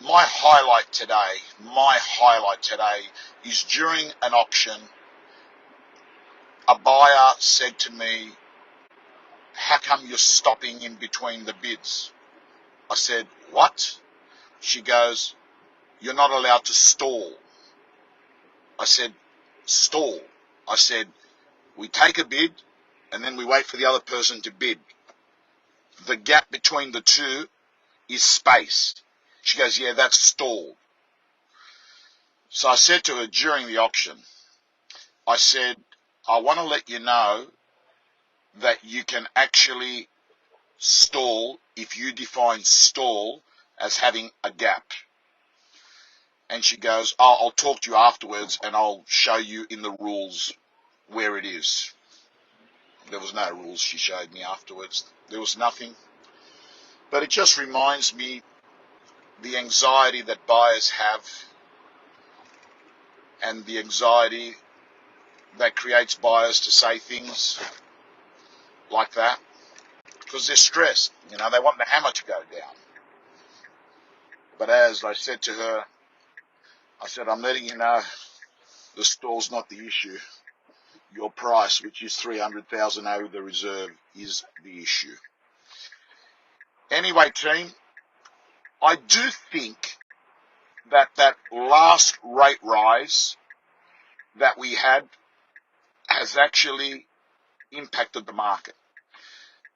my highlight today is during an auction, a buyer said to me, "How come you're stopping in between the bids?" I said, "What?" She goes, "You're not allowed to stall." I said, "Stall?" I said, "We take a bid and then we wait for the other person to bid. The gap between the two is space." She goes, "Yeah, that's stalled." So I said to her during the auction, I said, "I want to let you know that you can actually stall if you define stall as having a gap." And she goes, "Oh, I'll talk to you afterwards and I'll show you in the rules where it is." There was no rules she showed me afterwards. There was nothing. But it just reminds me the anxiety that buyers have and the anxiety that creates buyers to say things like that because they're stressed. They want the hammer to go down. But as I said to her, I said, "I'm letting you know the stall's not the issue. Your price, which is 300,000 over the reserve, is the issue." Anyway, team, I do think that last rate rise that we had has actually impacted the market.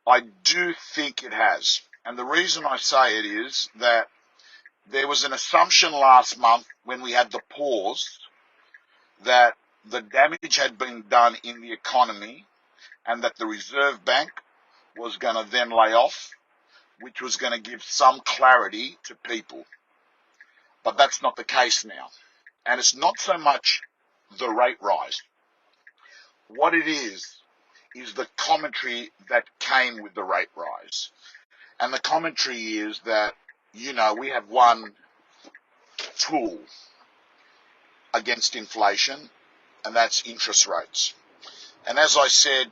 I do think it has. And the reason I say it is that there was an assumption last month when we had the pause that the damage had been done in the economy and that the Reserve Bank was going to then lay off, which was going to give some clarity to people. But that's not the case now. And it's not so much the rate rise. What it is the commentary that came with the rate rise. And the commentary is that, we have one tool against inflation, and that's interest rates. And as I said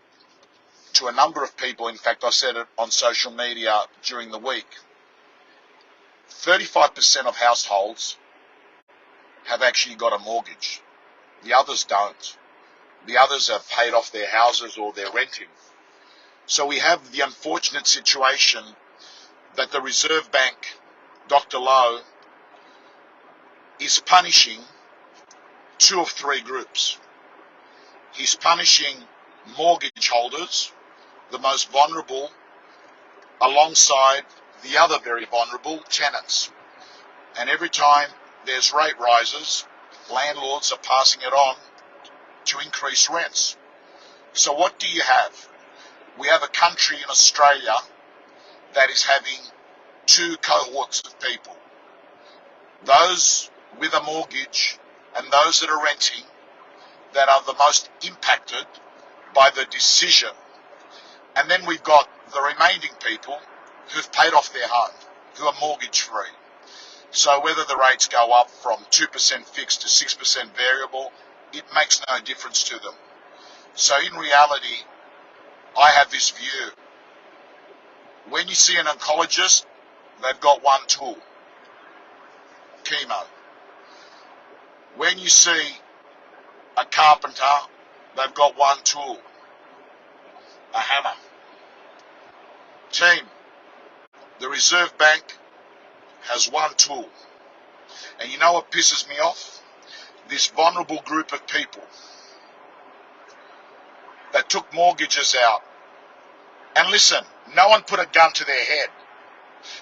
to a number of people, in fact, I said it on social media during the week, 35% of households have actually got a mortgage. The others don't. The others have paid off their houses or they're renting. So we have the unfortunate situation that the Reserve Bank, Dr. Lowe, is punishing two of three groups. He's punishing mortgage holders, the most vulnerable, alongside the other very vulnerable, tenants. And every time there's rate rises, landlords are passing it on to increase rents. So what do you have? We have a country in Australia that is having two cohorts of people. Those with a mortgage and those that are renting that are the most impacted by the decision. And then we've got the remaining people who've paid off their home, who are mortgage free. So whether the rates go up from 2% fixed to 6% variable, it makes no difference to them. So in reality, I have this view. When you see an oncologist, they've got one tool, chemo. When you see a carpenter, they've got one tool, a hammer. Team, the Reserve Bank has one tool. And you know what pisses me off? This vulnerable group of people that took mortgages out. And listen, no one put a gun to their head.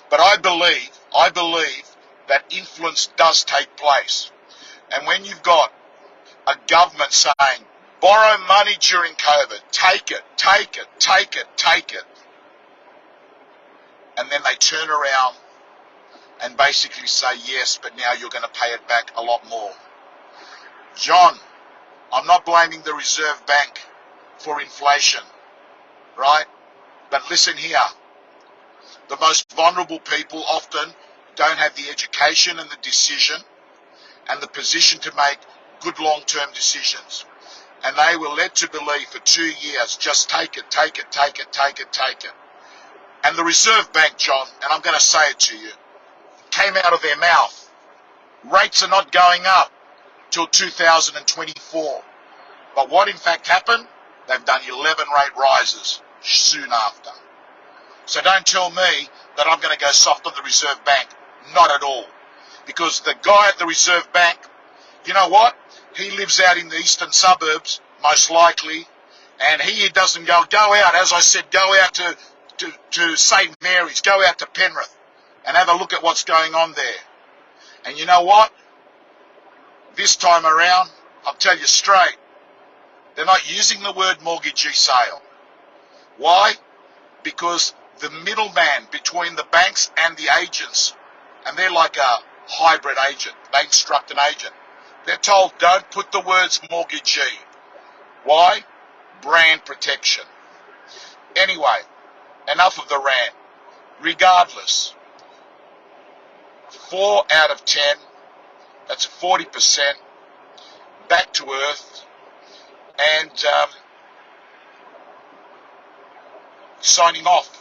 But I believe that influence does take place. And when you've got a government saying, borrow money during COVID, take it, take it, take it, take it. And then they turn around and basically say, yes, but now you're going to pay it back a lot more. John, I'm not blaming the Reserve Bank for inflation, right? But listen here, the most vulnerable people often don't have the education and the decision and the position to make good long-term decisions. And they were led to believe for 2 years, just take it, take it, take it, take it, take it. And the Reserve Bank, John, and I'm going to say it to you, came out of their mouth Rates are not going up till 2024. But what in fact happened? They've done 11 rate rises soon after. So don't tell me that I'm going to go soft on the Reserve Bank. Not at all. Because the guy at the Reserve Bank, you know what? He lives out in the eastern suburbs, most likely, and he doesn't go out, as I said, go out to St. Mary's, go out to Penrith, and have a look at what's going on there. And you know what? This time around, I'll tell you straight, they're not using the word mortgagee sale. Why? Because the middleman between the banks and the agents, and they're like a hybrid agent, they instruct an agent. They're told, don't put the words mortgagee. Why? Brand protection. Anyway, enough of the rant. Regardless, 4 out of 10, that's 40%, back to earth, and signing off.